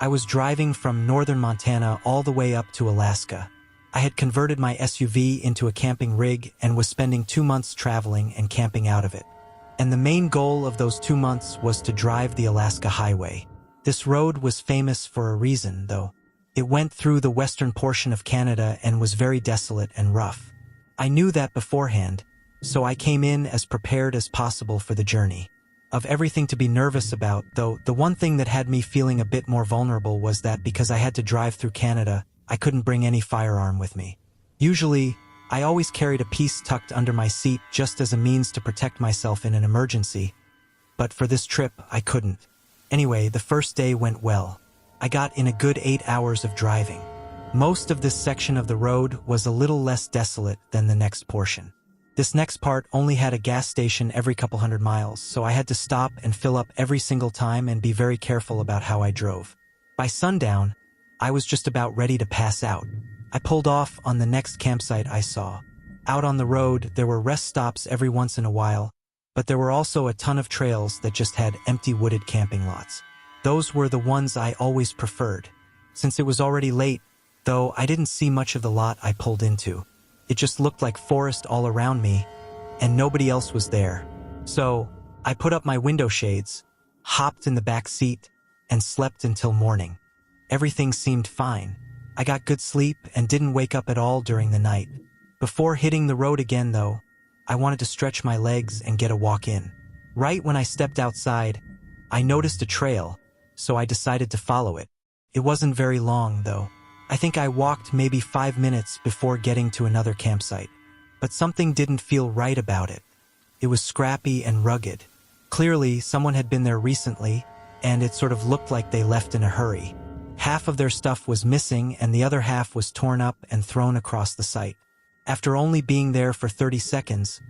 I was driving from northern Montana all the way up to Alaska. I had converted my SUV into a camping rig and was spending 2 months traveling and camping out of it. And the main goal of those 2 months was to drive the Alaska Highway. This road was famous for a reason, though. It went through the western portion of Canada and was very desolate and rough. I knew that beforehand, so I came in as prepared as possible for the journey. Of everything to be nervous about, though, the one thing that had me feeling a bit more vulnerable was that because I had to drive through Canada, I couldn't bring any firearm with me. Usually, I always carried a piece tucked under my seat just as a means to protect myself in an emergency. But for this trip, I couldn't. Anyway, the first day went well. I got in a good 8 hours of driving. Most of this section of the road was a little less desolate than the next portion. This next part only had a gas station every couple hundred miles, so I had to stop and fill up every single time and be very careful about how I drove. By sundown, I was just about ready to pass out. I pulled off on the next campsite I saw. Out on the road, there were rest stops every once in a while, but there were also a ton of trails that just had empty wooded camping lots. Those were the ones I always preferred. Since it was already late, though, I didn't see much of the lot I pulled into. It just looked like forest all around me, and nobody else was there. So, I put up my window shades, hopped in the back seat, and slept until morning. Everything seemed fine. I got good sleep and didn't wake up at all during the night. Before hitting the road again, though, I wanted to stretch my legs and get a walk in. Right when I stepped outside, I noticed a trail, so I decided to follow it. It wasn't very long, though. I think I walked maybe 5 minutes before getting to another campsite. But something didn't feel right about it. It was scrappy and rugged. Clearly, someone had been there recently, and it sort of looked like they left in a hurry. Half of their stuff was missing, and the other half was torn up and thrown across the site. After only being there for 30 seconds,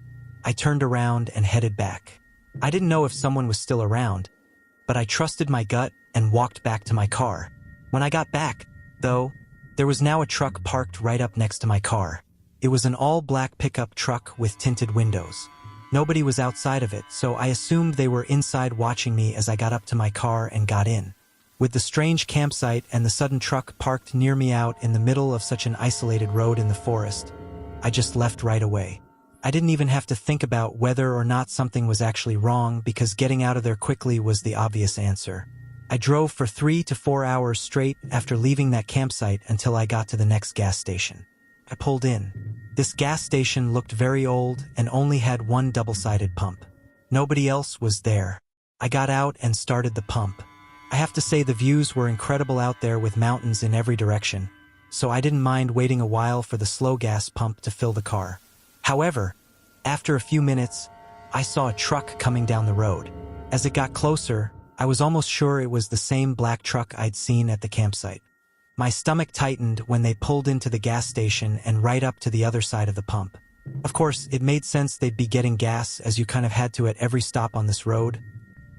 I turned around and headed back. I didn't know if someone was still around, but I trusted my gut and walked back to my car. When I got back, though, there was now a truck parked right up next to my car. It was an all-black pickup truck with tinted windows. Nobody was outside of it, so I assumed they were inside watching me as I got up to my car and got in. With the strange campsite and the sudden truck parked near me out in the middle of such an isolated road in the forest, I just left right away. I didn't even have to think about whether or not something was actually wrong because getting out of there quickly was the obvious answer. I drove for 3 to 4 hours straight after leaving that campsite until I got to the next gas station. I pulled in. This gas station looked very old and only had one double-sided pump. Nobody else was there. I got out and started the pump. I have to say the views were incredible out there with mountains in every direction, so I didn't mind waiting a while for the slow gas pump to fill the car. However, after a few minutes, I saw a truck coming down the road. As it got closer, I was almost sure it was the same black truck I'd seen at the campsite. My stomach tightened when they pulled into the gas station and right up to the other side of the pump. Of course, it made sense they'd be getting gas as you kind of had to at every stop on this road,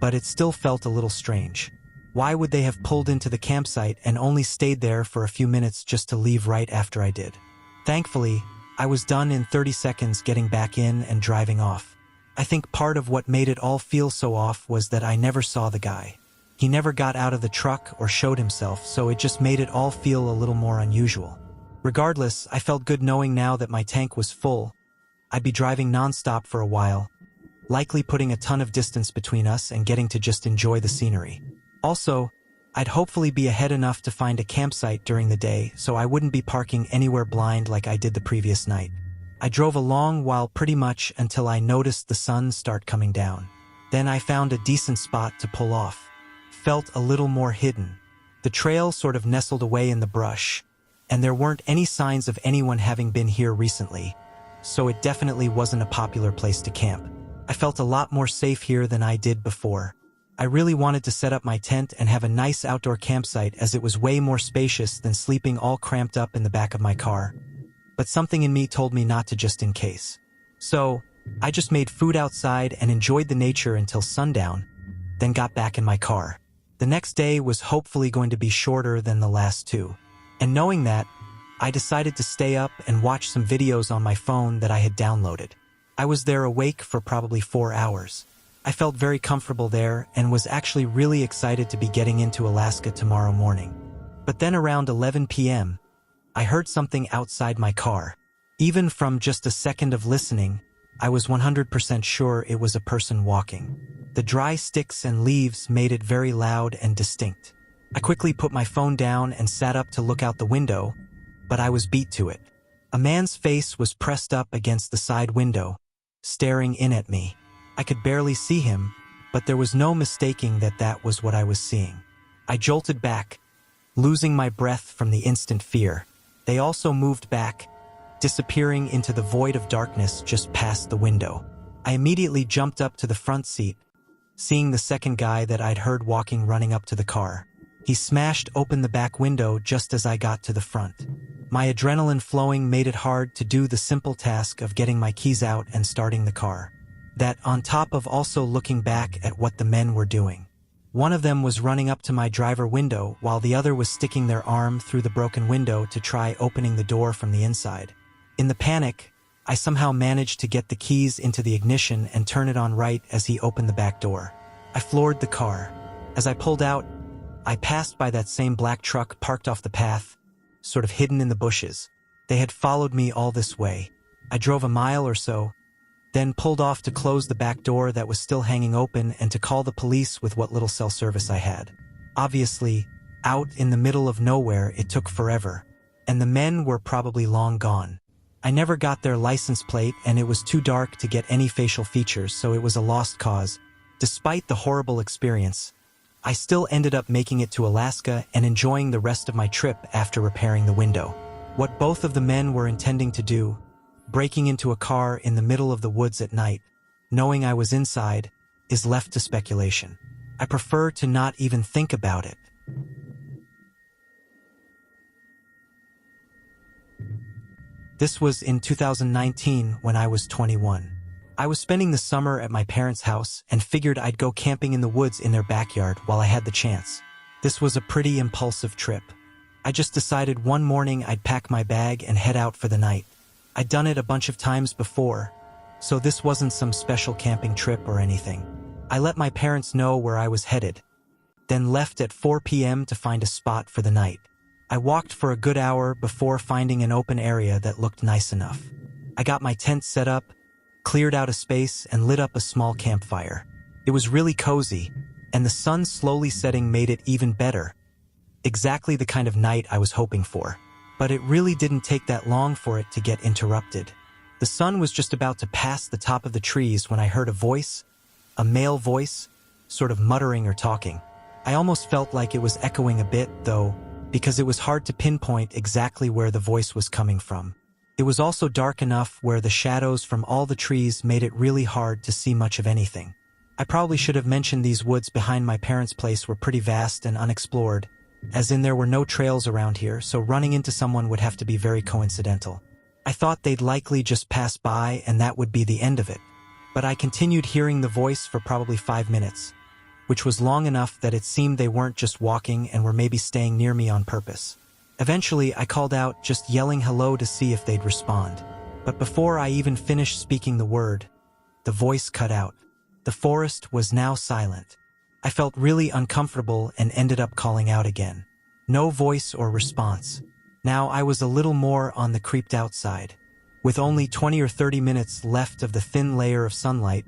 but it still felt a little strange. Why would they have pulled into the campsite and only stayed there for a few minutes just to leave right after I did? Thankfully, I was done in 30 seconds getting back in and driving off. I think part of what made it all feel so off was that I never saw the guy. He never got out of the truck or showed himself, so it just made it all feel a little more unusual. Regardless, I felt good knowing now that my tank was full. I'd be driving nonstop for a while, likely putting a ton of distance between us and getting to just enjoy the scenery. Also, I'd hopefully be ahead enough to find a campsite during the day so I wouldn't be parking anywhere blind like I did the previous night. I drove a long while pretty much until I noticed the sun start coming down. Then I found a decent spot to pull off. Felt a little more hidden. The trail sort of nestled away in the brush, and there weren't any signs of anyone having been here recently, so it definitely wasn't a popular place to camp. I felt a lot more safe here than I did before. I really wanted to set up my tent and have a nice outdoor campsite as it was way more spacious than sleeping all cramped up in the back of my car. But something in me told me not to just in case. So, I just made food outside and enjoyed the nature until sundown, then got back in my car. The next day was hopefully going to be shorter than the last two. And knowing that, I decided to stay up and watch some videos on my phone that I had downloaded. I was there awake for probably 4 hours. I felt very comfortable there and was actually really excited to be getting into Alaska tomorrow morning. But then around 11 p.m., I heard something outside my car. Even from just a second of listening, I was 100% sure it was a person walking. The dry sticks and leaves made it very loud and distinct. I quickly put my phone down and sat up to look out the window, but I was beat to it. A man's face was pressed up against the side window, staring in at me. I could barely see him, but there was no mistaking that that was what I was seeing. I jolted back, losing my breath from the instant fear. They also moved back, disappearing into the void of darkness just past the window. I immediately jumped up to the front seat, seeing the second guy that I'd heard walking running up to the car. He smashed open the back window just as I got to the front. My adrenaline flowing made it hard to do the simple task of getting my keys out and starting the car. That on top of also looking back at what the men were doing. One of them was running up to my driver window while the other was sticking their arm through the broken window to try opening the door from the inside. In the panic, I somehow managed to get the keys into the ignition and turn it on right as he opened the back door. I floored the car. As I pulled out, I passed by that same black truck parked off the path, sort of hidden in the bushes. They had followed me all this way. I drove a mile or so, then pulled off to close the back door that was still hanging open and to call the police with what little cell service I had. Obviously, out in the middle of nowhere, it took forever, and the men were probably long gone. I never got their license plate and it was too dark to get any facial features, so it was a lost cause. Despite the horrible experience, I still ended up making it to Alaska and enjoying the rest of my trip after repairing the window. What both of the men were intending to do, breaking into a car in the middle of the woods at night, knowing I was inside, is left to speculation. I prefer to not even think about it. This was in 2019 when I was 21. I was spending the summer at my parents' house and figured I'd go camping in the woods in their backyard while I had the chance. This was a pretty impulsive trip. I just decided one morning I'd pack my bag and head out for the night. I'd done it a bunch of times before, so this wasn't some special camping trip or anything. I let my parents know where I was headed, then left at 4 p.m. to find a spot for the night. I walked for a good hour before finding an open area that looked nice enough. I got my tent set up, cleared out a space, and lit up a small campfire. It was really cozy, and the sun slowly setting made it even better. Exactly the kind of night I was hoping for. But it really didn't take that long for it to get interrupted. The sun was just about to pass the top of the trees when I heard a voice, a male voice, sort of muttering or talking. I almost felt like it was echoing a bit, though, because it was hard to pinpoint exactly where the voice was coming from. It was also dark enough where the shadows from all the trees made it really hard to see much of anything. I probably should have mentioned these woods behind my parents' place were pretty vast and unexplored, as in there were no trails around here, so running into someone would have to be very coincidental. I thought they'd likely just pass by and that would be the end of it. But I continued hearing the voice for probably 5 minutes, which was long enough that it seemed they weren't just walking and were maybe staying near me on purpose. Eventually, I called out, just yelling hello to see if they'd respond. But before I even finished speaking the word, the voice cut out. The forest was now silent. I felt really uncomfortable and ended up calling out again. No voice or response. Now I was a little more on the creeped out side. With only 20 or 30 minutes left of the thin layer of sunlight,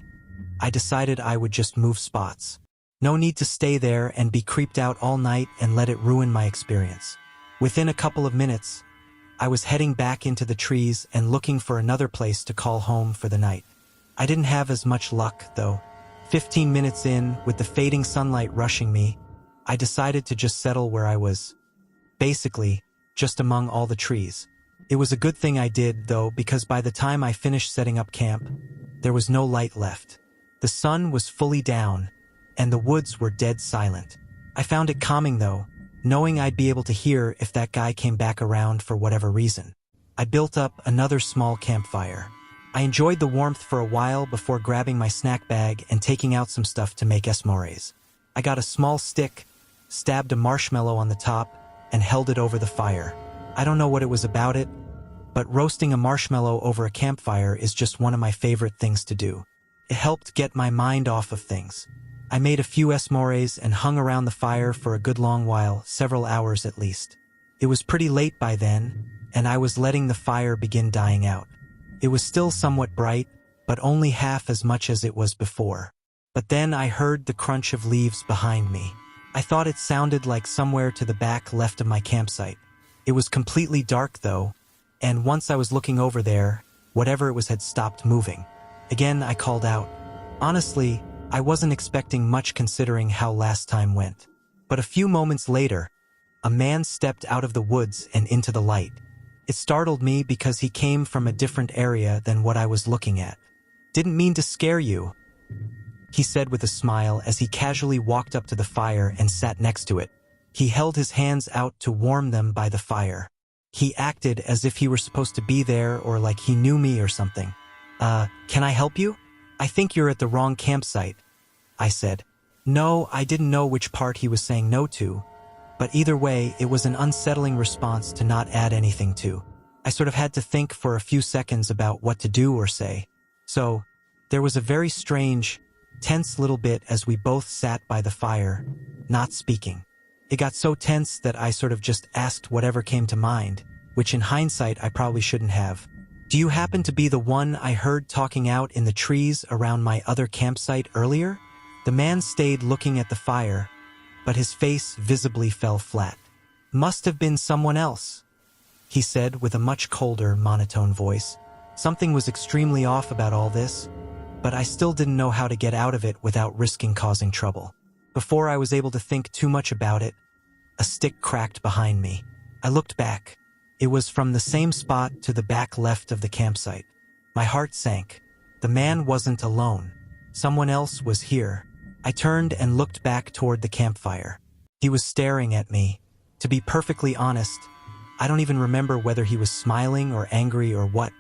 I decided I would just move spots. No need to stay there and be creeped out all night and let it ruin my experience. Within a couple of minutes, I was heading back into the trees and looking for another place to call home for the night. I didn't have as much luck, though. 15 minutes in, with the fading sunlight rushing me, I decided to just settle where I was. Basically, just among all the trees. It was a good thing I did, though, because by the time I finished setting up camp, there was no light left. The sun was fully down, and the woods were dead silent. I found it calming, though, knowing I'd be able to hear if that guy came back around for whatever reason. I built up another small campfire. I enjoyed the warmth for a while before grabbing my snack bag and taking out some stuff to make s'mores. I got a small stick, stabbed a marshmallow on the top, and held it over the fire. I don't know what it was about it, but roasting a marshmallow over a campfire is just one of my favorite things to do. It helped get my mind off of things. I made a few s'mores and hung around the fire for a good long while, several hours at least. It was pretty late by then, and I was letting the fire begin dying out. It was still somewhat bright, but only half as much as it was before. But then I heard the crunch of leaves behind me. I thought it sounded like somewhere to the back left of my campsite. It was completely dark though, and once I was looking over there, whatever it was had stopped moving. Again, I called out. Honestly, I wasn't expecting much considering how last time went. But a few moments later, a man stepped out of the woods and into the light. It startled me because he came from a different area than what I was looking at. "Didn't mean to scare you," he said with a smile as he casually walked up to the fire and sat next to it. He held his hands out to warm them by the fire. He acted as if he were supposed to be there or like he knew me or something. Can I help you? I think you're at the wrong campsite," I said. No, I didn't know which part he was saying no to, but either way, it was an unsettling response to not add anything to. I sort of had to think for a few seconds about what to do or say. So, there was a very strange, tense little bit as we both sat by the fire, not speaking. It got so tense that I sort of just asked whatever came to mind, which in hindsight I probably shouldn't have. "Do you happen to be the one I heard talking out in the trees around my other campsite earlier?" The man stayed looking at the fire, but his face visibly fell flat. "Must have been someone else," he said with a much colder, monotone voice. Something was extremely off about all this, but I still didn't know how to get out of it without risking causing trouble. Before I was able to think too much about it, a stick cracked behind me. I looked back. It was from the same spot to the back left of the campsite. My heart sank. The man wasn't alone. Someone else was here. I turned and looked back toward the campfire. He was staring at me. To be perfectly honest, I don't even remember whether he was smiling or angry or what,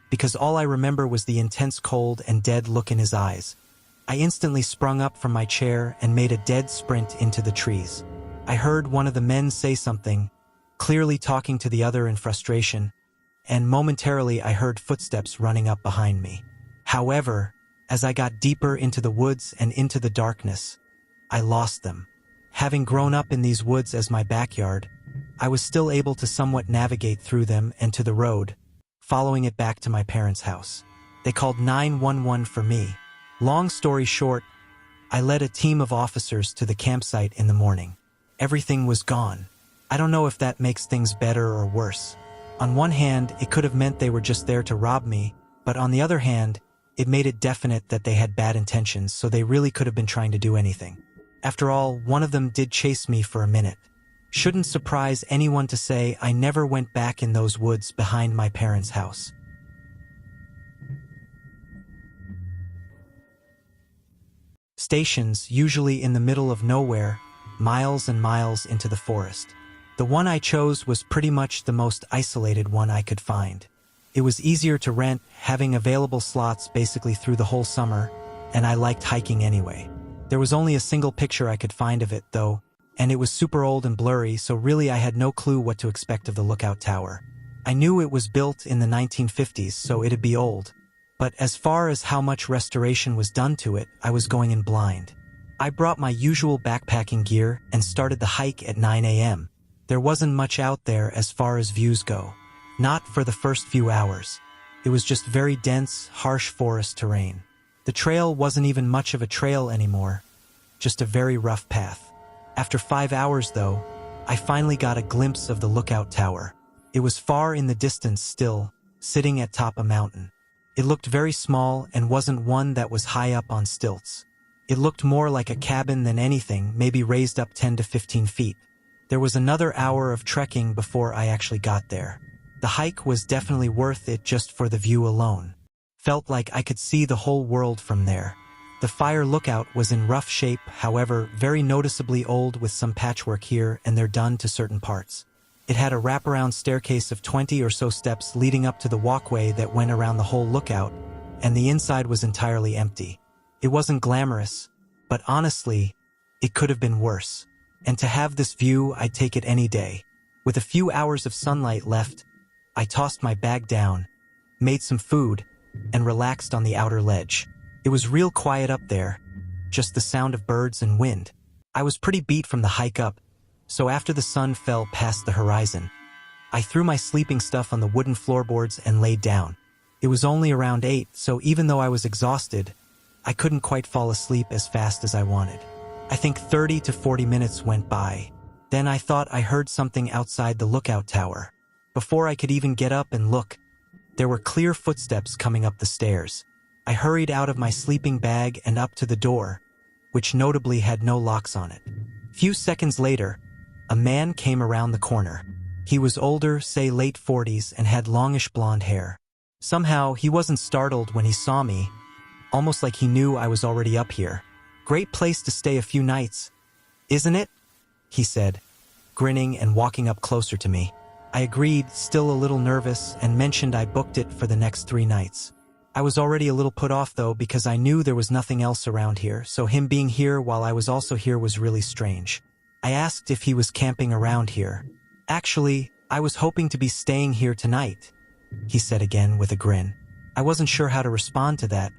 because all I remember was the intense cold and dead look in his eyes. I instantly sprung up from my chair and made a dead sprint into the trees. I heard one of the men say something, clearly talking to the other in frustration, and momentarily I heard footsteps running up behind me. However, as I got deeper into the woods and into the darkness, I lost them. Having grown up in these woods as my backyard, I was still able to somewhat navigate through them and to the road, following it back to my parents' house. They called 911 for me. Long story short, I led a team of officers to the campsite in the morning. Everything was gone. I don't know if that makes things better or worse. On one hand, it could have meant they were just there to rob me, but on the other hand, it made it definite that they had bad intentions, so they really could have been trying to do anything. After all, one of them did chase me for a minute. Shouldn't surprise anyone to say I never went back in those woods behind my parents' house. Stations, usually in the middle of nowhere, miles and miles into the forest. The one I chose was pretty much the most isolated one I could find. It was easier to rent, having available slots basically through the whole summer, and I liked hiking anyway. There was only a single picture I could find of it, though, and it was super old and blurry, so really I had no clue what to expect of the lookout tower. I knew it was built in the 1950s, so it'd be old. But as far as how much restoration was done to it, I was going in blind. I brought my usual backpacking gear and started the hike at 9 a.m. There wasn't much out there as far as views go. Not for the first few hours. It was just very dense, harsh forest terrain. The trail wasn't even much of a trail anymore, just a very rough path. After 5 hours, though, I finally got a glimpse of the lookout tower. It was far in the distance still, sitting atop a mountain. It looked very small and wasn't one that was high up on stilts. It looked more like a cabin than anything, maybe raised up 10 to 15 feet. There was another hour of trekking before I actually got there. The hike was definitely worth it just for the view alone. Felt like I could see the whole world from there. The fire lookout was in rough shape, however, very noticeably old with some patchwork here and there done to certain parts. It had a wraparound staircase of 20 or so steps leading up to the walkway that went around the whole lookout, and the inside was entirely empty. It wasn't glamorous, but honestly, it could have been worse. And to have this view, I'd take it any day. With a few hours of sunlight left, I tossed my bag down, made some food, and relaxed on the outer ledge. It was real quiet up there, just the sound of birds and wind. I was pretty beat from the hike up, so after the sun fell past the horizon, I threw my sleeping stuff on the wooden floorboards and laid down. It was only around 8, so even though I was exhausted, I couldn't quite fall asleep as fast as I wanted. I think 30 to 40 minutes went by. Then I thought I heard something outside the lookout tower. Before I could even get up and look, there were clear footsteps coming up the stairs. I hurried out of my sleeping bag and up to the door, which notably had no locks on it. Few seconds later, a man came around the corner. He was older, say late 40s, and had longish blonde hair. Somehow, he wasn't startled when he saw me, almost like he knew I was already up here. "Great place to stay a few nights, isn't it?" he said, grinning and walking up closer to me. I agreed, still a little nervous, and mentioned I booked it for the next 3 nights. I was already a little put off though because I knew there was nothing else around here, so him being here while I was also here was really strange. I asked if he was camping around here. "Actually, I was hoping to be staying here tonight," he said again with a grin. I wasn't sure how to respond to that,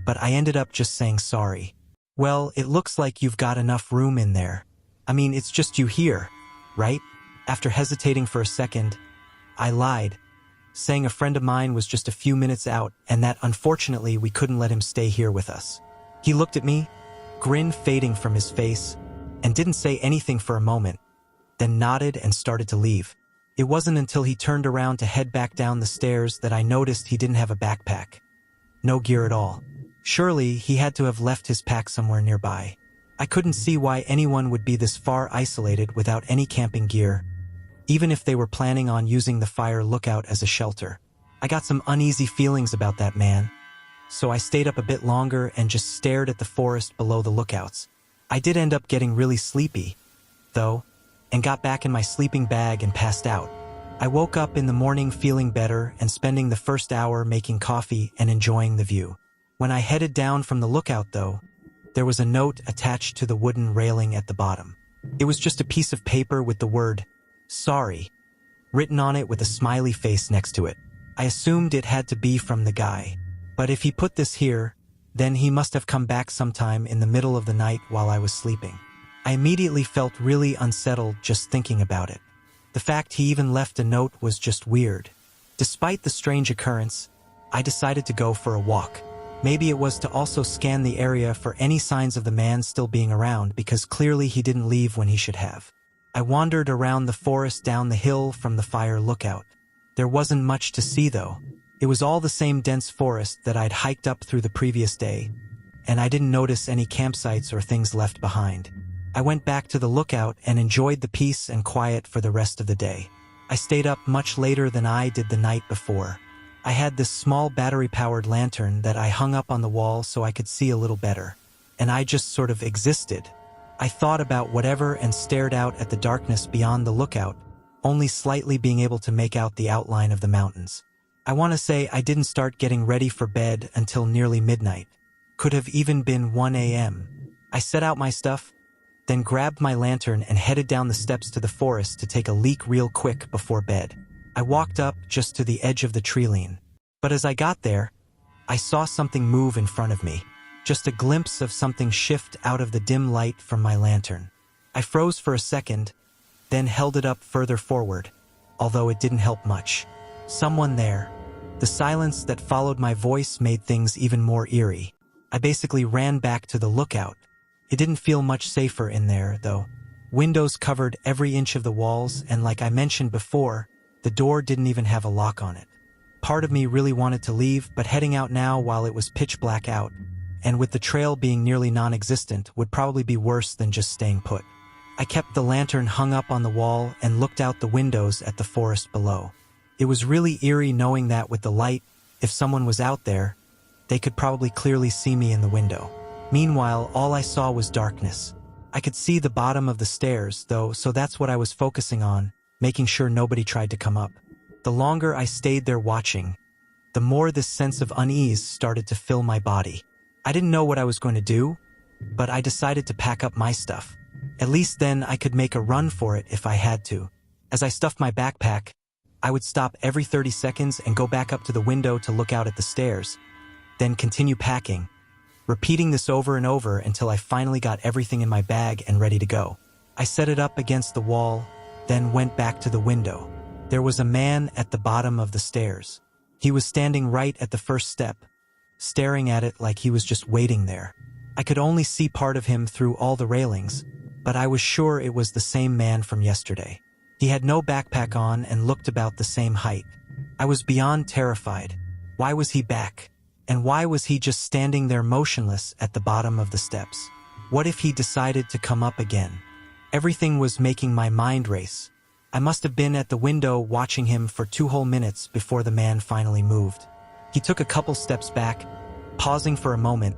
but I ended up just saying sorry. "Well, it looks like you've got enough room in there. I mean, it's just you here, right?" After hesitating for a second, I lied, saying a friend of mine was just a few minutes out and that unfortunately we couldn't let him stay here with us. He looked at me, grin fading from his face, and didn't say anything for a moment, then nodded and started to leave. It wasn't until he turned around to head back down the stairs that I noticed he didn't have a backpack. No gear at all. Surely he had to have left his pack somewhere nearby. I couldn't see why anyone would be this far isolated without any camping gear, even if they were planning on using the fire lookout as a shelter. I got some uneasy feelings about that man, so I stayed up a bit longer and just stared at the forest below the lookouts. I did end up getting really sleepy, though, and got back in my sleeping bag and passed out. I woke up in the morning feeling better and spending the first hour making coffee and enjoying the view. When I headed down from the lookout, though, there was a note attached to the wooden railing at the bottom. It was just a piece of paper with the word, "Sorry," written on it with a smiley face next to it. I assumed it had to be from the guy. But if he put this here, then he must have come back sometime in the middle of the night while I was sleeping. I immediately felt really unsettled just thinking about it. The fact he even left a note was just weird. Despite the strange occurrence, I decided to go for a walk. Maybe it was to also scan the area for any signs of the man still being around, because clearly he didn't leave when he should have. I wandered around the forest down the hill from the fire lookout. There wasn't much to see though. It was all the same dense forest that I'd hiked up through the previous day, and I didn't notice any campsites or things left behind. I went back to the lookout and enjoyed the peace and quiet for the rest of the day. I stayed up much later than I did the night before. I had this small battery-powered lantern that I hung up on the wall so I could see a little better, and I just sort of existed. I thought about whatever and stared out at the darkness beyond the lookout, only slightly being able to make out the outline of the mountains. I want to say I didn't start getting ready for bed until nearly midnight. Could have even been 1 a.m. I set out my stuff, then grabbed my lantern and headed down the steps to the forest to take a leak real quick before bed. I walked up just to the edge of the tree line. But as I got there, I saw something move in front of me. Just a glimpse of something shift out of the dim light from my lantern. I froze for a second, then held it up further forward, although it didn't help much. Someone there. The silence that followed my voice made things even more eerie. I basically ran back to the lookout. It didn't feel much safer in there, though. Windows covered every inch of the walls, and like I mentioned before, the door didn't even have a lock on it. Part of me really wanted to leave, but heading out now while it was pitch black out, and with the trail being nearly non-existent, would probably be worse than just staying put. I kept the lantern hung up on the wall and looked out the windows at the forest below. It was really eerie knowing that with the light, if someone was out there, they could probably clearly see me in the window. Meanwhile, all I saw was darkness. I could see the bottom of the stairs, though, so that's what I was focusing on, making sure nobody tried to come up. The longer I stayed there watching, the more this sense of unease started to fill my body. I didn't know what I was going to do, but I decided to pack up my stuff. At least then I could make a run for it if I had to. As I stuffed my backpack, I would stop every 30 seconds and go back up to the window to look out at the stairs, then continue packing, repeating this over and over until I finally got everything in my bag and ready to go. I set it up against the wall, then went back to the window. There was a man at the bottom of the stairs. He was standing right at the first step, staring at it like he was just waiting there. I could only see part of him through all the railings, but I was sure it was the same man from yesterday. He had no backpack on and looked about the same height. I was beyond terrified. Why was he back? And why was he just standing there motionless at the bottom of the steps? What if he decided to come up again? Everything was making my mind race. I must have been at the window watching him for 2 whole minutes before the man finally moved. He took a couple steps back, pausing for a moment,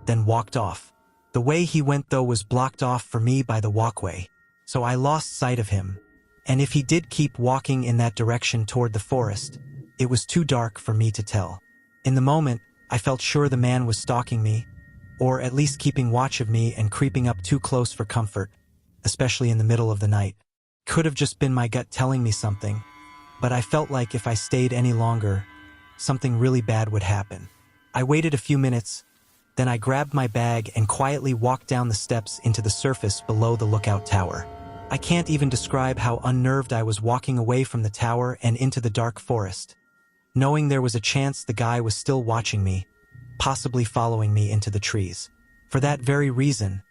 then walked off. The way he went, though, was blocked off for me by the walkway, so I lost sight of him. And if he did keep walking in that direction toward the forest, it was too dark for me to tell. In the moment, I felt sure the man was stalking me, or at least keeping watch of me and creeping up too close for comfort, especially in the middle of the night. Could have just been my gut telling me something, but I felt like if I stayed any longer, something really bad would happen. I waited a few minutes, then I grabbed my bag and quietly walked down the steps into the surface below the lookout tower. I can't even describe how unnerved I was walking away from the tower and into the dark forest, knowing there was a chance the guy was still watching me, possibly following me into the trees. For that very reason,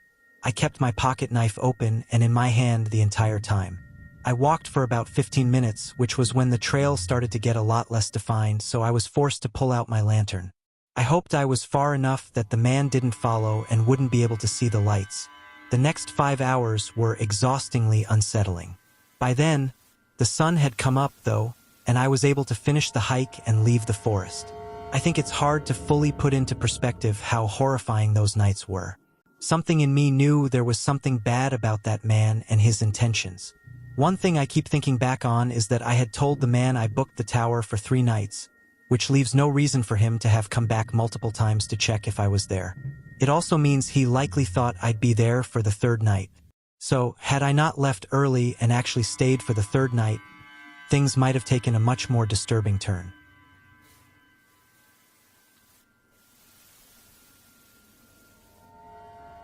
I kept my pocket knife open and in my hand the entire time. I walked for about 15 minutes, which was when the trail started to get a lot less defined, so I was forced to pull out my lantern. I hoped I was far enough that the man didn't follow and wouldn't be able to see the lights. The next 5 hours were exhaustingly unsettling. By then, the sun had come up, though, and I was able to finish the hike and leave the forest. I think it's hard to fully put into perspective how horrifying those nights were. Something in me knew there was something bad about that man and his intentions. One thing I keep thinking back on is that I had told the man I booked the tower for 3 nights, which leaves no reason for him to have come back multiple times to check if I was there. It also means he likely thought I'd be there for the 3rd night. So, had I not left early and actually stayed for the 3rd night, things might have taken a much more disturbing turn.